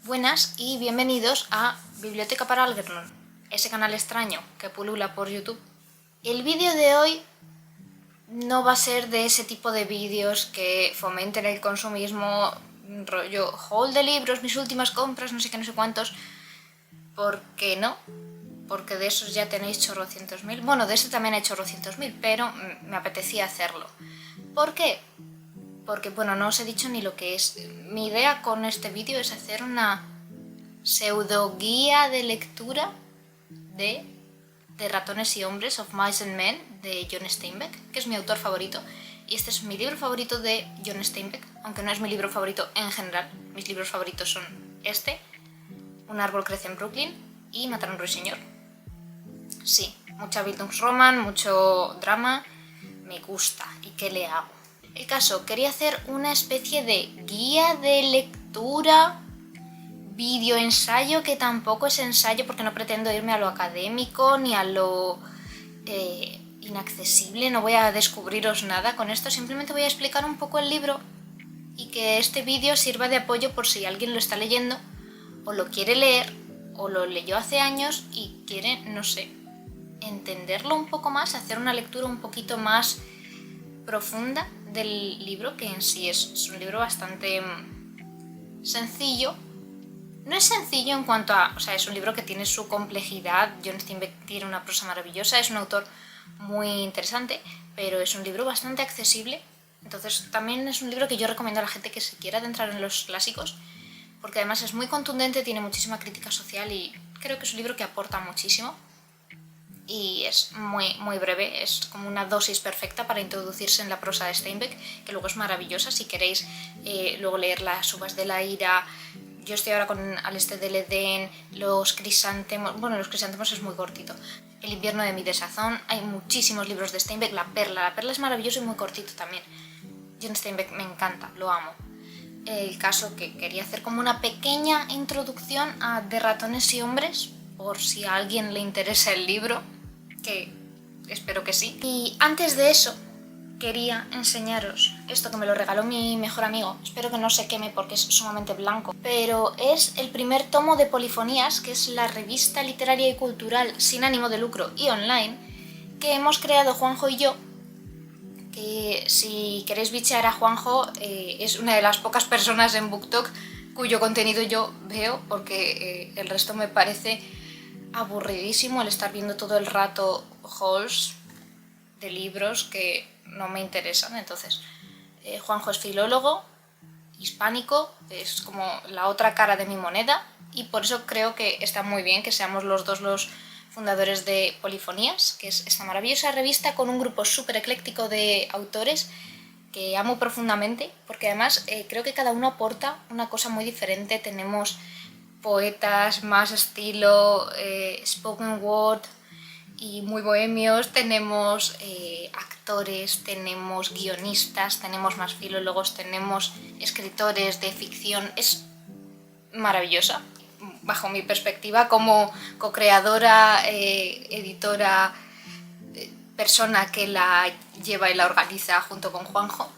Buenas y bienvenidos a Biblioteca para Algernon, ese canal extraño que pulula por YouTube. El vídeo de hoy no va a ser de ese tipo de vídeos que fomenten el consumismo, rollo haul de libros, mis últimas compras, no sé qué, no sé cuántos, porque no, porque de esos ya tenéis chorrocientos mil. Bueno, de este también he hecho chorrocientos mil, pero me apetecía hacerlo. ¿Por qué? Porque, bueno, no os he dicho ni lo que es. Mi idea con este vídeo es hacer una pseudo guía de lectura de Ratones y Hombres, of Mice and Men, de John Steinbeck, que es mi autor favorito. Y este es mi libro favorito de John Steinbeck, aunque no es mi libro favorito en general. Mis libros favoritos son este, Un árbol crece en Brooklyn y Matar a un ruiseñor. Sí, mucha Bildungsroman, mucho drama, me gusta. ¿Y qué le hago? El caso, quería hacer una especie de guía de lectura, vídeo ensayo, que tampoco es ensayo porque no pretendo irme a lo académico ni a lo inaccesible, no voy a descubriros nada con esto, simplemente voy a explicar un poco el libro y que este vídeo sirva de apoyo por si alguien lo está leyendo o lo quiere leer o lo leyó hace años y quiere, no sé, entenderlo un poco más, hacer una lectura un poquito más profunda del libro, que en sí es un libro bastante sencillo. No es sencillo en cuanto a... O sea, es un libro que tiene su complejidad. John Steinbeck tiene una prosa maravillosa, es un autor muy interesante, pero es un libro bastante accesible. Entonces también es un libro que yo recomiendo a la gente que se quiera adentrar en los clásicos, porque además es muy contundente, tiene muchísima crítica social y creo que es un libro que aporta muchísimo. Y es muy, muy breve, es como una dosis perfecta para introducirse en la prosa de Steinbeck, que luego es maravillosa. Si queréis luego leer Las uvas de la ira, yo estoy ahora con Al este del Edén, Los crisantemos, bueno, Los crisantemos es muy cortito, El invierno de mi desazón, hay muchísimos libros de Steinbeck, La perla es maravilloso y muy cortito también. John Steinbeck me encanta, lo amo. El caso que quería hacer como una pequeña introducción a De ratones y hombres, por si a alguien le interesa el libro, que espero que sí. Y antes de eso, quería enseñaros esto que me lo regaló mi mejor amigo. Espero que no se queme porque es sumamente blanco. Pero es el primer tomo de Polifonías, que es la revista literaria y cultural sin ánimo de lucro y online, que hemos creado Juanjo y yo. Que si queréis bichear a Juanjo, es una de las pocas personas en BookTok cuyo contenido yo veo, porque el resto me parece aburridísimo el estar viendo todo el rato hauls de libros que no me interesan. Entonces, Juanjo es filólogo, hispánico, es como la otra cara de mi moneda, y por eso creo que está muy bien que seamos los dos los fundadores de Polifonías, que es esta maravillosa revista con un grupo súper ecléctico de autores que amo profundamente, porque además creo que cada uno aporta una cosa muy diferente. Tenemos poetas más estilo spoken word y muy bohemios, tenemos actores, tenemos guionistas, tenemos más filólogos, tenemos escritores de ficción. Es maravillosa, bajo mi perspectiva como co-creadora, editora, persona que la lleva y la organiza junto con Juanjo.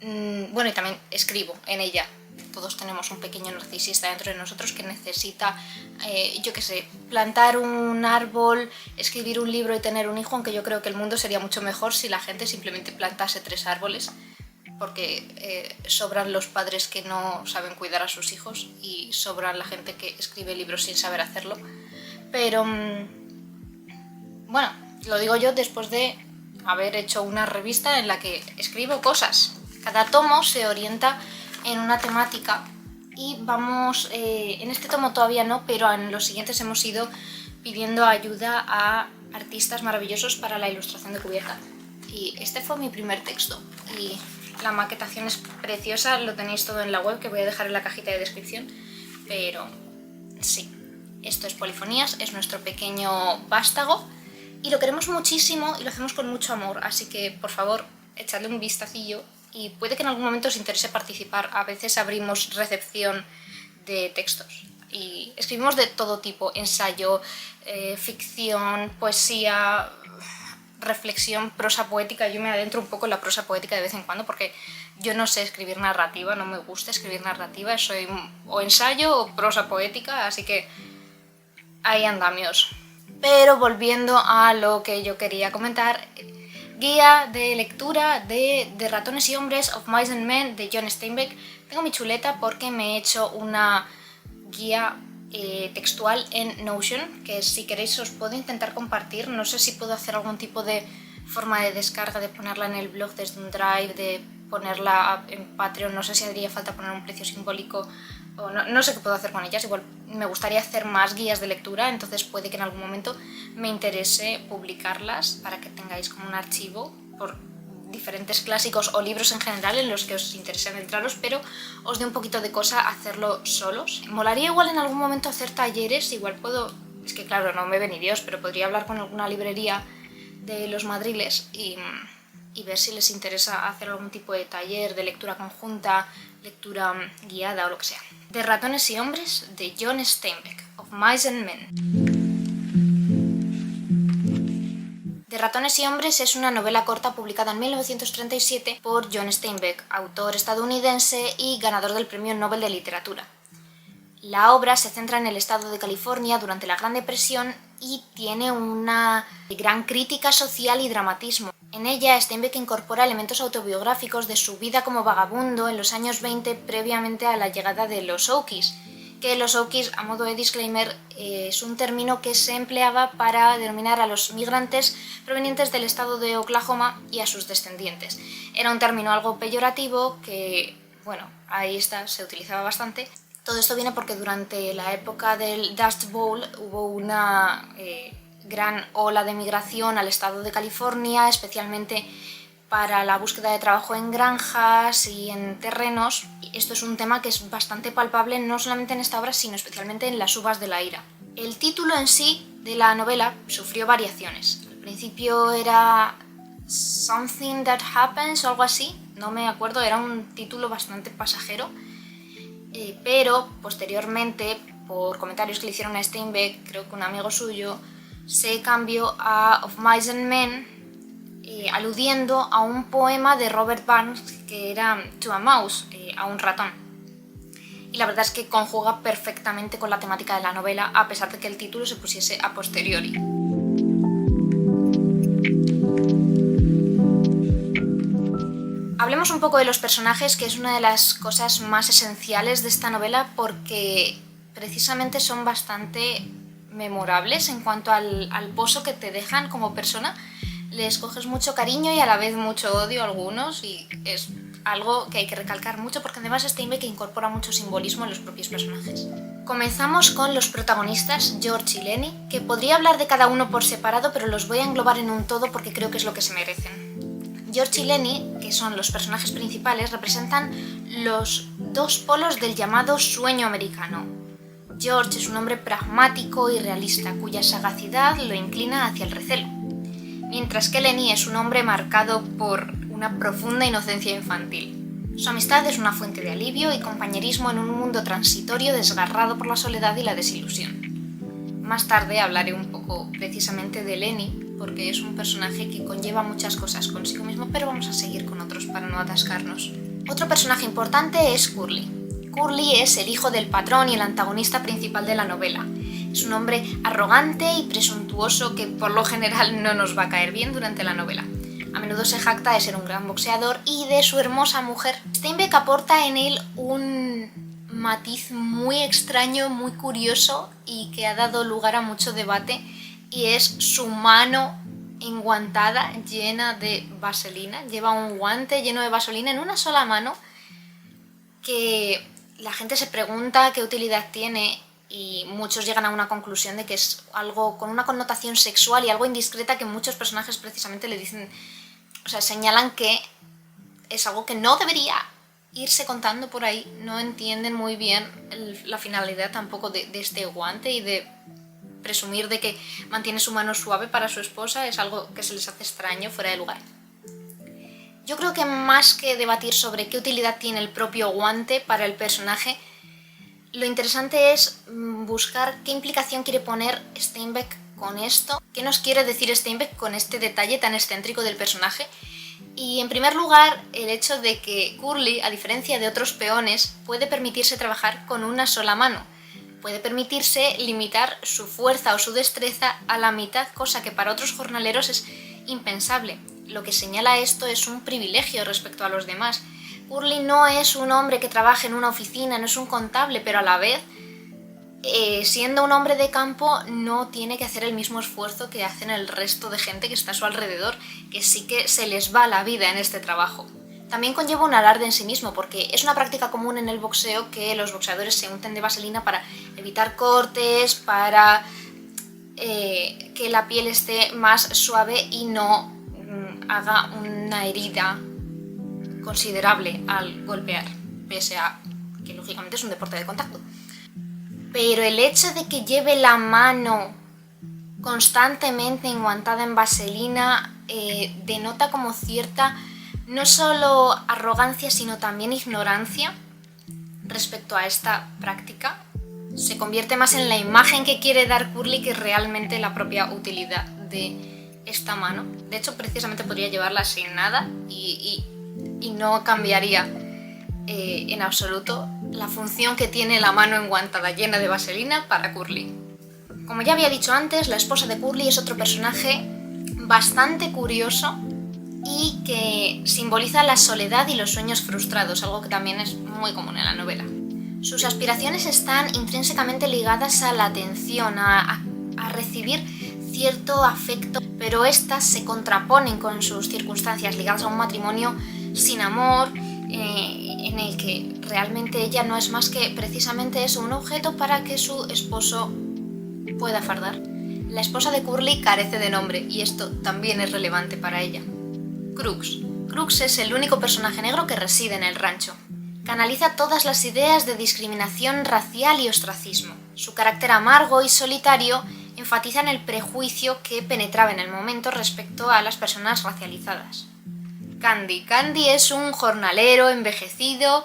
Bueno, y también escribo en ella. Todos tenemos un pequeño narcisista dentro de nosotros que necesita, yo qué sé, plantar un árbol, escribir un libro y tener un hijo, aunque yo creo que el mundo sería mucho mejor si la gente simplemente plantase 3 árboles, porque sobran los padres que no saben cuidar a sus hijos y sobran la gente que escribe libros sin saber hacerlo. Pero, bueno, lo digo yo después de haber hecho una revista en la que escribo cosas. Cada tomo se orienta en una temática y vamos, en este tomo todavía no, pero en los siguientes hemos ido pidiendo ayuda a artistas maravillosos para la ilustración de cubierta. Y este fue mi primer texto y la maquetación es preciosa, lo tenéis todo en la web, que voy a dejar en la cajita de descripción. Pero sí, esto es Polifonías, es nuestro pequeño vástago y lo queremos muchísimo y lo hacemos con mucho amor, así que por favor echadle un vistacillo y puede que en algún momento os interese participar. A veces abrimos recepción de textos y escribimos de todo tipo: ensayo, ficción, poesía, reflexión, prosa poética. Yo me adentro un poco en la prosa poética de vez en cuando porque Yo no sé escribir narrativa, no me gusta escribir narrativa, soy o ensayo o prosa poética, así que hay andamios. Pero volviendo a lo que yo quería comentar, guía de lectura de Ratones y Hombres, Of Mice and Men, de John Steinbeck. Tengo mi chuleta porque me he hecho una guía textual en Notion, que si queréis os puedo intentar compartir. No sé si puedo hacer algún tipo de forma de descarga, de ponerla en el blog desde un drive, de ponerla en Patreon, no sé si haría falta poner un precio simbólico o no sé qué puedo hacer con ellas. Igual me gustaría hacer más guías de lectura, entonces puede que en algún momento me interese publicarlas para que tengáis como un archivo por diferentes clásicos o libros en general en los que os interese adentraros, pero os dé un poquito de cosa hacerlo solos. Molaría igual en algún momento hacer talleres, igual puedo, es que claro, no me ve ni Dios, pero podría hablar con alguna librería de los madriles y ver si les interesa hacer algún tipo de taller de lectura conjunta, lectura guiada o lo que sea. De Ratones y Hombres, de John Steinbeck, Of Mice and Men. De Ratones y Hombres es una novela corta publicada en 1937 por John Steinbeck, autor estadounidense y ganador del Premio Nobel de Literatura. La obra se centra en el estado de California durante la Gran Depresión y tiene una gran crítica social y dramatismo. En ella, Steinbeck incorpora elementos autobiográficos de su vida como vagabundo en los años 20 previamente a la llegada de los Okies, que los Okies, a modo de disclaimer, es un término que se empleaba para denominar a los migrantes provenientes del estado de Oklahoma y a sus descendientes. Era un término algo peyorativo que, bueno, ahí está, se utilizaba bastante. Todo esto viene porque durante la época del Dust Bowl hubo una gran ola de migración al estado de California, especialmente para la búsqueda de trabajo en granjas y en terrenos. Esto es un tema que es bastante palpable no solamente en esta obra, sino especialmente en Las uvas de la ira. El título en sí de la novela sufrió variaciones. Al principio era Something That Happens o algo así, no me acuerdo, era un título bastante pasajero. Pero posteriormente, por comentarios que le hicieron a Steinbeck, creo que un amigo suyo, se cambió a Of Mice and Men, aludiendo a un poema de Robert Burns que era To a Mouse, a un ratón. Y la verdad es que conjuga perfectamente con la temática de la novela, a pesar de que el título se pusiese a posteriori. Hablemos un poco de los personajes, que es una de las cosas más esenciales de esta novela porque precisamente son bastante memorables en cuanto al pozo que te dejan como persona. Les coges mucho cariño y a la vez mucho odio a algunos, y es algo que hay que recalcar mucho porque además Steinbeck incorpora mucho simbolismo en los propios personajes. Comenzamos con los protagonistas, George y Lenny, que podría hablar de cada uno por separado, pero los voy a englobar en un todo porque creo que es lo que se merecen. George y Lenny, que son los personajes principales, representan los dos polos del llamado sueño americano. George es un hombre pragmático y realista, cuya sagacidad lo inclina hacia el recelo, mientras que Lenny es un hombre marcado por una profunda inocencia infantil. Su amistad es una fuente de alivio y compañerismo en un mundo transitorio desgarrado por la soledad y la desilusión. Más tarde hablaré un poco precisamente de Lenny, porque es un personaje que conlleva muchas cosas consigo mismo, pero vamos a seguir con otros para no atascarnos. Otro personaje importante es Curly. Curly es el hijo del patrón y el antagonista principal de la novela. Es un hombre arrogante y presuntuoso que por lo general no nos va a caer bien durante la novela. A menudo se jacta de ser un gran boxeador y de su hermosa mujer. Steinbeck aporta en él un matiz muy extraño, muy curioso y que ha dado lugar a mucho debate, y es su mano enguantada llena de vaselina. Lleva un guante lleno de vaselina en una sola mano que la gente se pregunta qué utilidad tiene, y muchos llegan a una conclusión de que es algo con una connotación sexual y algo indiscreta que muchos personajes precisamente le dicen, o sea, señalan que es algo que no debería irse contando por ahí. No entienden muy bien la finalidad tampoco de este guante, y de presumir de que mantiene su mano suave para su esposa es algo que se les hace extraño, fuera de lugar. Yo creo que más que debatir sobre qué utilidad tiene el propio guante para el personaje, lo interesante es buscar qué implicación quiere poner Steinbeck con esto, qué nos quiere decir Steinbeck con este detalle tan excéntrico del personaje, Y en primer lugar, el hecho de que Curly, a diferencia de otros peones, puede permitirse trabajar con una sola mano. Puede permitirse limitar su fuerza o su destreza a la mitad, cosa que para otros jornaleros es impensable. Lo que señala esto es un privilegio respecto a los demás. Curly no es un hombre que trabaja en una oficina, no es un contable, pero a la vez, siendo un hombre de campo, no tiene que hacer el mismo esfuerzo que hacen el resto de gente que está a su alrededor, que sí que se les va la vida en este trabajo. También conlleva un alarde en sí mismo, porque es una práctica común en el boxeo que los boxeadores se unten de vaselina para evitar cortes, para que la piel esté más suave y no haga una herida considerable al golpear, pese a que lógicamente es un deporte de contacto. Pero el hecho de que lleve la mano constantemente enguantada en vaselina denota como cierta, no solo arrogancia, sino también ignorancia respecto a esta práctica. Se convierte más en la imagen que quiere dar Curly que realmente la propia utilidad de esta mano. De hecho, precisamente podría llevarla sin nada y no cambiaría en absoluto la función que tiene la mano enguantada llena de vaselina para Curly. Como ya había dicho antes, la esposa de Curly es otro personaje bastante curioso y que simboliza la soledad y los sueños frustrados, algo que también es muy común en la novela. Sus aspiraciones están intrínsecamente ligadas a la atención, a recibir cierto afecto, pero estas se contraponen con sus circunstancias ligadas a un matrimonio sin amor, en el que realmente ella no es más que precisamente eso, un objeto para que su esposo pueda fardar. La esposa de Curly carece de nombre y esto también es relevante para ella. Crux. Crux es el único personaje negro que reside en el rancho. Canaliza todas las ideas de discriminación racial y ostracismo. Su carácter amargo y solitario enfatiza en el prejuicio que penetraba en el momento respecto a las personas racializadas. Candy. Candy es un jornalero envejecido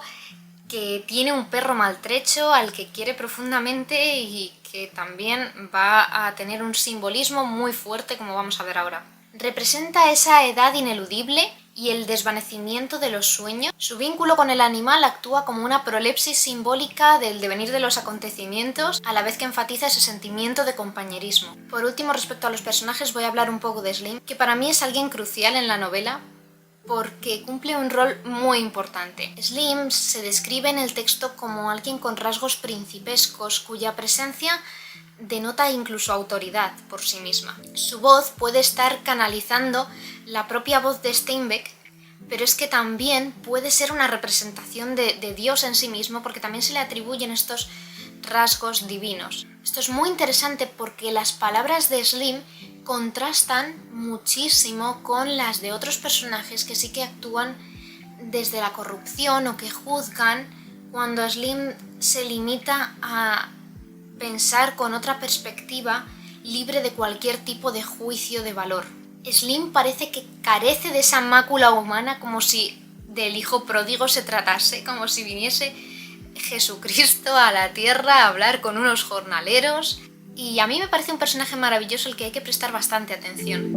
que tiene un perro maltrecho al que quiere profundamente y que también va a tener un simbolismo muy fuerte, como vamos a ver ahora. Representa esa edad ineludible y el desvanecimiento de los sueños. Su vínculo con el animal actúa como una prolepsis simbólica del devenir de los acontecimientos, a la vez que enfatiza ese sentimiento de compañerismo. Por último, respecto a los personajes, voy a hablar un poco de Slim, que para mí es alguien crucial en la novela, porque cumple un rol muy importante. Slim se describe en el texto como alguien con rasgos principescos, cuya presencia denota incluso autoridad por sí misma. Su voz puede estar canalizando la propia voz de Steinbeck, pero es que también puede ser una representación de Dios en sí mismo, porque también se le atribuyen estos rasgos divinos. Esto es muy interesante porque las palabras de Slim contrastan muchísimo con las de otros personajes que sí que actúan desde la corrupción o que juzgan, cuando Slim se limita a pensar con otra perspectiva libre de cualquier tipo de juicio de valor. Slim parece que carece de esa mácula humana, como si del hijo pródigo se tratase, como si viniese Jesucristo a la tierra a hablar con unos jornaleros, y a mí me parece un personaje maravilloso al que hay que prestar bastante atención.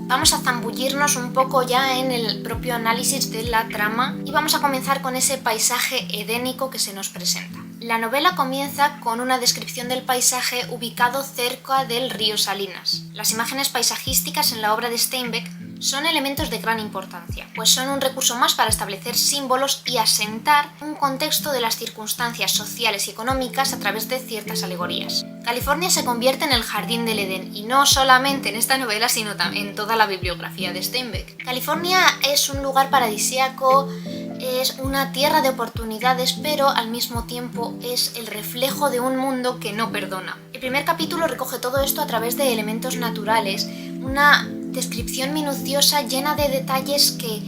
Vamos a zambullirnos un poco ya en el propio análisis de la trama y vamos a comenzar con ese paisaje edénico que se nos presenta. La novela comienza con una descripción del paisaje ubicado cerca del río Salinas. Las imágenes paisajísticas en la obra de Steinbeck son elementos de gran importancia, pues son un recurso más para establecer símbolos y asentar un contexto de las circunstancias sociales y económicas a través de ciertas alegorías. California se convierte en el jardín del Edén, y no solamente en esta novela, sino también en toda la bibliografía de Steinbeck. California es un lugar paradisíaco, es una tierra de oportunidades, pero al mismo tiempo es el reflejo de un mundo que no perdona. El primer capítulo recoge todo esto a través de elementos naturales, una descripción minuciosa llena de detalles que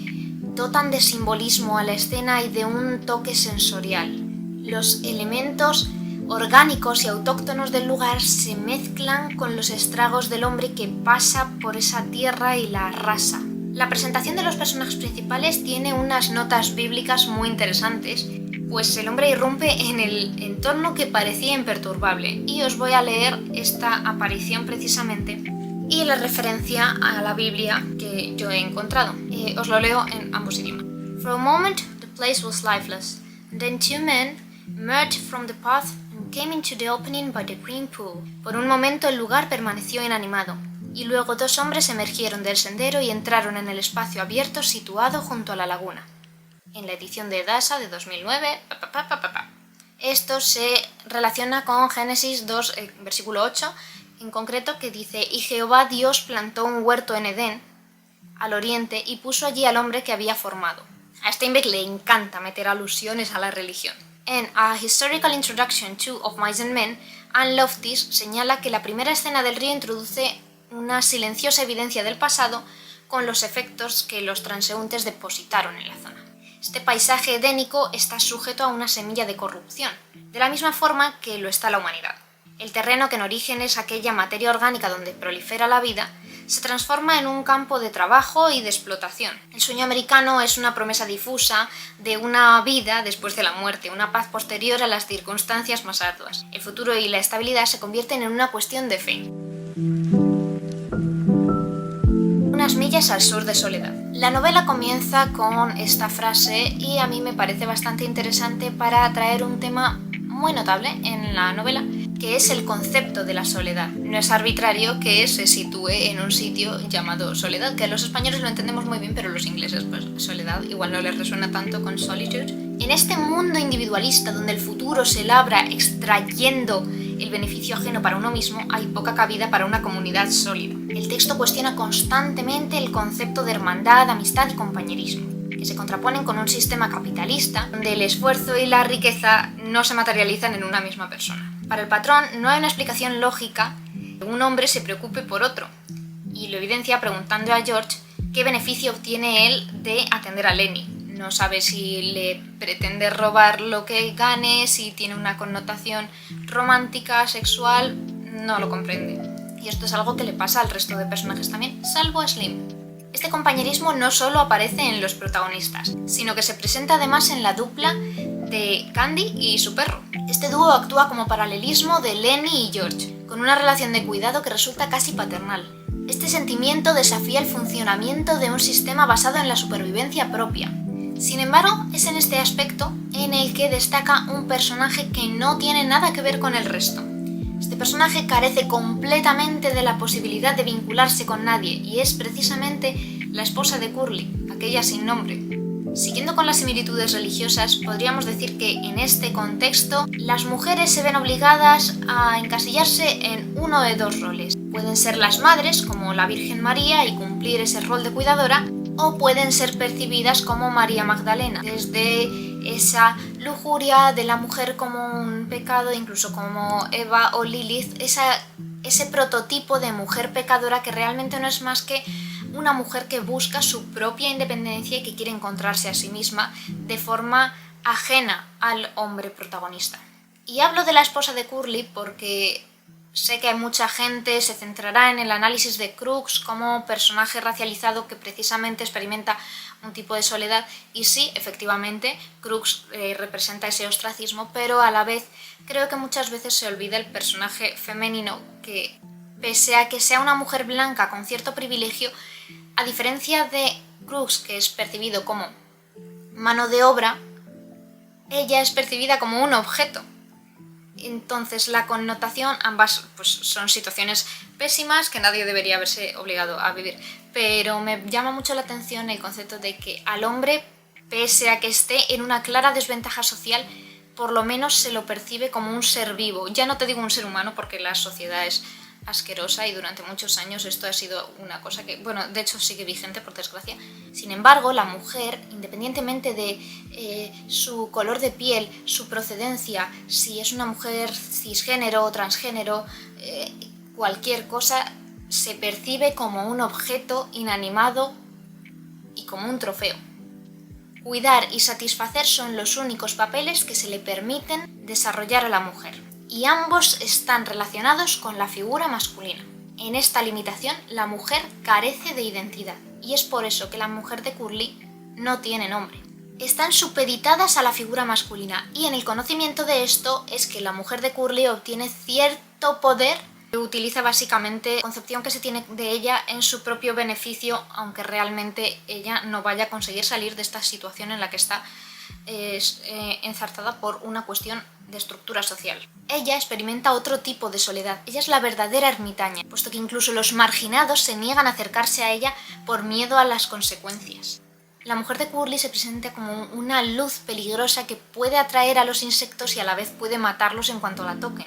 dotan de simbolismo a la escena y de un toque sensorial. Los elementos orgánicos y autóctonos del lugar se mezclan con los estragos del hombre que pasa por esa tierra y la arrasa. La presentación de los personajes principales tiene unas notas bíblicas muy interesantes, pues el hombre irrumpe en el entorno que parecía imperturbable, y os voy a leer esta aparición precisamente y la referencia a la Biblia que yo he encontrado. Os lo leo en ambos idiomas. For a moment the place was lifeless, and then two men emerged from the path and came into the opening by the green pool. Por un momento el lugar permaneció inanimado, y luego dos hombres emergieron del sendero y entraron en el espacio abierto situado junto a la laguna. En la edición de Dasa de 2009... Esto se relaciona con Génesis 2, versículo 8, en concreto, que dice: Y Jehová Dios plantó un huerto en Edén, al oriente, y puso allí al hombre que había formado. A Steinbeck le encanta meter alusiones a la religión. En A Historical Introduction to Of Mice and Men, Anne Loftis señala que la primera escena del río introduce una silenciosa evidencia del pasado con los efectos que los transeúntes depositaron en la zona. Este paisaje edénico está sujeto a una semilla de corrupción, de la misma forma que lo está la humanidad. El terreno, que en origen es aquella materia orgánica donde prolifera la vida, se transforma en un campo de trabajo y de explotación. El sueño americano es una promesa difusa de una vida después de la muerte, una paz posterior a las circunstancias más arduas. El futuro y la estabilidad se convierten en una cuestión de fe. Unas millas al sur de Soledad. La novela comienza con esta frase y a mí me parece bastante interesante para traer un tema muy notable en la novela, que es el concepto de la soledad. No es arbitrario que se sitúe en un sitio llamado Soledad, que los españoles lo entendemos muy bien, pero los ingleses, pues Soledad igual no les resuena tanto con Solitude. En este mundo individualista donde el futuro se labra extrayendo el beneficio ajeno para uno mismo, hay poca cabida para una comunidad sólida. El texto cuestiona constantemente el concepto de hermandad, amistad y compañerismo, que se contraponen con un sistema capitalista donde el esfuerzo y la riqueza no se materializan en una misma persona. Para el patrón no hay una explicación lógica que un hombre se preocupe por otro, y lo evidencia preguntando a George qué beneficio obtiene él de atender a Lenny. No sabe si le pretende robar lo que gane, si tiene una connotación romántica, sexual, no lo comprende. Y esto es algo que le pasa al resto de personajes también, salvo a Slim. Este compañerismo no solo aparece en los protagonistas, sino que se presenta además en la dupla de Candy y su perro. Este dúo actúa como paralelismo de Lenny y George, con una relación de cuidado que resulta casi paternal. Este sentimiento desafía el funcionamiento de un sistema basado en la supervivencia propia. Sin embargo, es en este aspecto en el que destaca un personaje que no tiene nada que ver con el resto. Este personaje carece completamente de la posibilidad de vincularse con nadie y es precisamente la esposa de Curly, aquella sin nombre. Siguiendo con las similitudes religiosas, podríamos decir que en este contexto las mujeres se ven obligadas a encasillarse en uno de dos roles. Pueden ser las madres, como la Virgen María, y cumplir ese rol de cuidadora, o pueden ser percibidas como María Magdalena, desde esa lujuria de la mujer como un pecado, incluso como Eva o Lilith, ese prototipo de mujer pecadora que realmente no es más que una mujer que busca su propia independencia y que quiere encontrarse a sí misma de forma ajena al hombre protagonista. Y hablo de la esposa de Curly porque sé que mucha gente se centrará en el análisis de Crooks como personaje racializado que precisamente experimenta un tipo de soledad, y sí, efectivamente, Crooks representa ese ostracismo, pero a la vez creo que muchas veces se olvida el personaje femenino que, pese a que sea una mujer blanca con cierto privilegio, a diferencia de Crooks, que es percibido como mano de obra, ella es percibida como un objeto. Entonces la connotación, ambas pues, son situaciones pésimas que nadie debería verse obligado a vivir, pero me llama mucho la atención el concepto de que al hombre, pese a que esté en una clara desventaja social, por lo menos se lo percibe como un ser vivo. Ya no te digo un ser humano porque la sociedad es asquerosa y durante muchos años esto ha sido una cosa que, bueno, de hecho sigue vigente por desgracia. Sin embargo, la mujer, independientemente de su color de piel, su procedencia, si es una mujer cisgénero o transgénero, cualquier cosa, se percibe como un objeto inanimado y como un trofeo. Cuidar y satisfacer son los únicos papeles que se le permiten desarrollar a la mujer, y ambos están relacionados con la figura masculina. En esta limitación, la mujer carece de identidad, y es por eso que la mujer de Curly no tiene nombre. Están supeditadas a la figura masculina, y en el conocimiento de esto es que la mujer de Curly obtiene cierto poder Utiliza básicamente la concepción que se tiene de ella en su propio beneficio, aunque realmente ella no vaya a conseguir salir de esta situación en la que está enzartada por una cuestión de estructura social. Ella experimenta otro tipo de soledad. Ella es la verdadera ermitaña, puesto que incluso los marginados se niegan a acercarse a ella por miedo a las consecuencias. La mujer de Curly se presenta como una luz peligrosa que puede atraer a los insectos y a la vez puede matarlos en cuanto la toquen.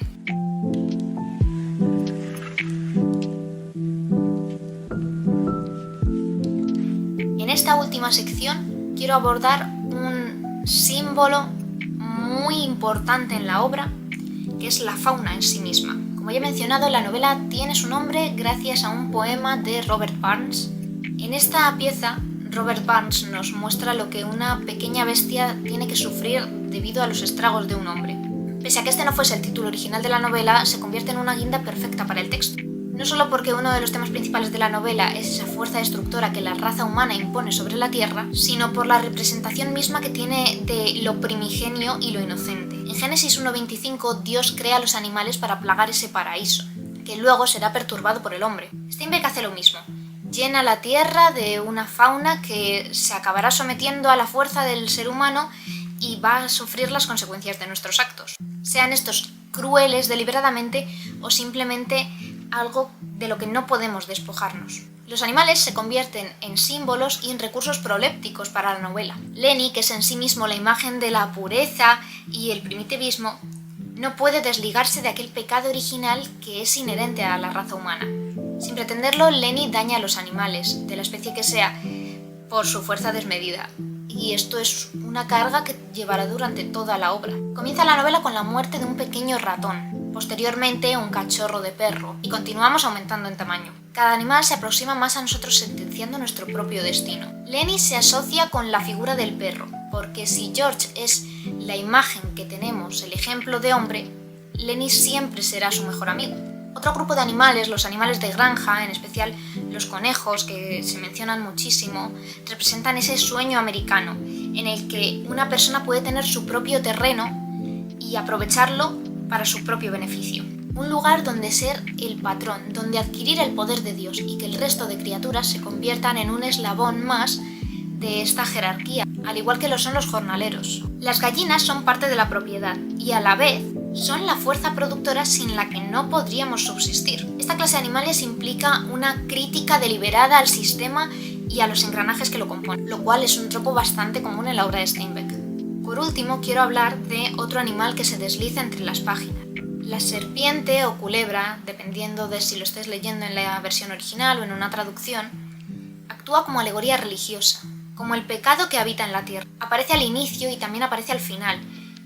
En esta última sección quiero abordar un símbolo muy importante en la obra, que es la fauna en sí misma. Como ya he mencionado, la novela tiene su nombre gracias a un poema de Robert Burns. En esta pieza, Robert Burns nos muestra lo que una pequeña bestia tiene que sufrir debido a los estragos de un hombre. Pese a que este no fuese el título original de la novela, se convierte en una guinda perfecta para el texto. No solo porque uno de los temas principales de la novela es esa fuerza destructora que la raza humana impone sobre la Tierra, sino por la representación misma que tiene de lo primigenio y lo inocente. En Génesis 1:25, Dios crea a los animales para plagar ese paraíso, que luego será perturbado por el hombre. Steinbeck hace lo mismo. Llena la Tierra de una fauna que se acabará sometiendo a la fuerza del ser humano y va a sufrir las consecuencias de nuestros actos. Sean estos crueles deliberadamente o simplemente algo de lo que no podemos despojarnos. Los animales se convierten en símbolos y en recursos prolépticos para la novela. Lenny, que es en sí mismo la imagen de la pureza y el primitivismo, no puede desligarse de aquel pecado original que es inherente a la raza humana. Sin pretenderlo, Lenny daña a los animales, de la especie que sea, por su fuerza desmedida. Y esto es una carga que llevará durante toda la obra. Comienza la novela con la muerte de un pequeño ratón, posteriormente un cachorro de perro, y continuamos aumentando en tamaño. Cada animal se aproxima más a nosotros sentenciando nuestro propio destino. Lenny se asocia con la figura del perro, porque si George es la imagen que tenemos, el ejemplo de hombre, Lenny siempre será su mejor amigo. Otro grupo de animales, los animales de granja, en especial los conejos, que se mencionan muchísimo, representan ese sueño americano, en el que una persona puede tener su propio terreno y aprovecharlo para su propio beneficio. Un lugar donde ser el patrón, donde adquirir el poder de Dios y que el resto de criaturas se conviertan en un eslabón más de esta jerarquía, al igual que lo son los jornaleros. Las gallinas son parte de la propiedad y a la vez son la fuerza productora sin la que no podríamos subsistir. Esta clase de animales implica una crítica deliberada al sistema y a los engranajes que lo componen, lo cual es un tropo bastante común en la obra de Steinbeck. Por último, quiero hablar de otro animal que se desliza entre las páginas. La serpiente o culebra, dependiendo de si lo estés leyendo en la versión original o en una traducción, actúa como alegoría religiosa, como el pecado que habita en la tierra. Aparece al inicio y también aparece al final,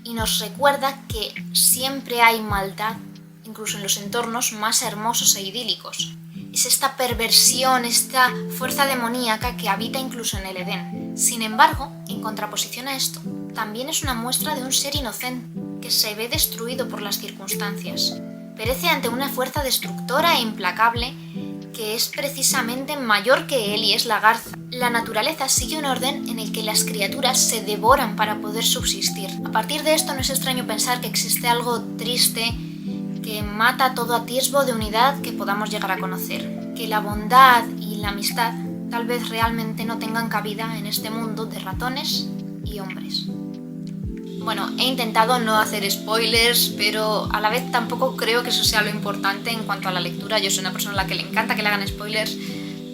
y nos recuerda que siempre hay maldad, incluso en los entornos más hermosos e idílicos. Es esta perversión, esta fuerza demoníaca que habita incluso en el Edén. Sin embargo, en contraposición a esto, también es una muestra de un ser inocente, que se ve destruido por las circunstancias. Perece ante una fuerza destructora e implacable que es precisamente mayor que él y es la garza. La naturaleza sigue un orden en el que las criaturas se devoran para poder subsistir. A partir de esto no es extraño pensar que existe algo triste que mata todo atisbo de unidad que podamos llegar a conocer, que la bondad y la amistad tal vez realmente no tengan cabida en este mundo de ratones y hombres. Bueno, he intentado no hacer spoilers, pero a la vez tampoco creo que eso sea lo importante en cuanto a la lectura. Yo soy una persona a la que le encanta que le hagan spoilers,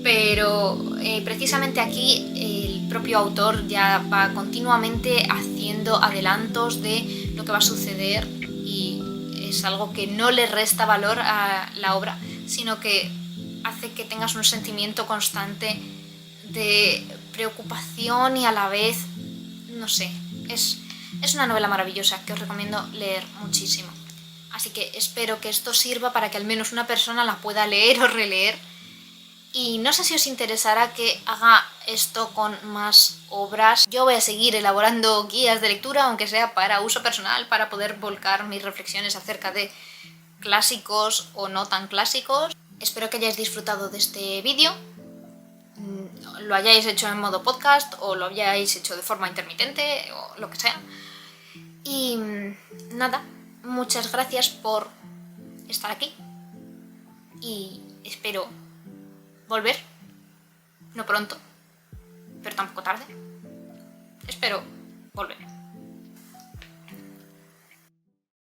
pero precisamente aquí el propio autor ya va continuamente haciendo adelantos de lo que va a suceder y es algo que no le resta valor a la obra, sino que hace que tengas un sentimiento constante de preocupación y a la vez, no sé, es una novela maravillosa que os recomiendo leer muchísimo. Así que espero que esto sirva para que al menos una persona la pueda leer o releer. Y no sé si os interesará que haga esto con más obras. Yo voy a seguir elaborando guías de lectura, aunque sea para uso personal, para poder volcar mis reflexiones acerca de clásicos o no tan clásicos. Espero que hayáis disfrutado de este vídeo. Lo hayáis hecho en modo podcast o lo hayáis hecho de forma intermitente o lo que sea. Y nada, muchas gracias por estar aquí. y espero volver, no pronto, pero tampoco tarde. Espero volver.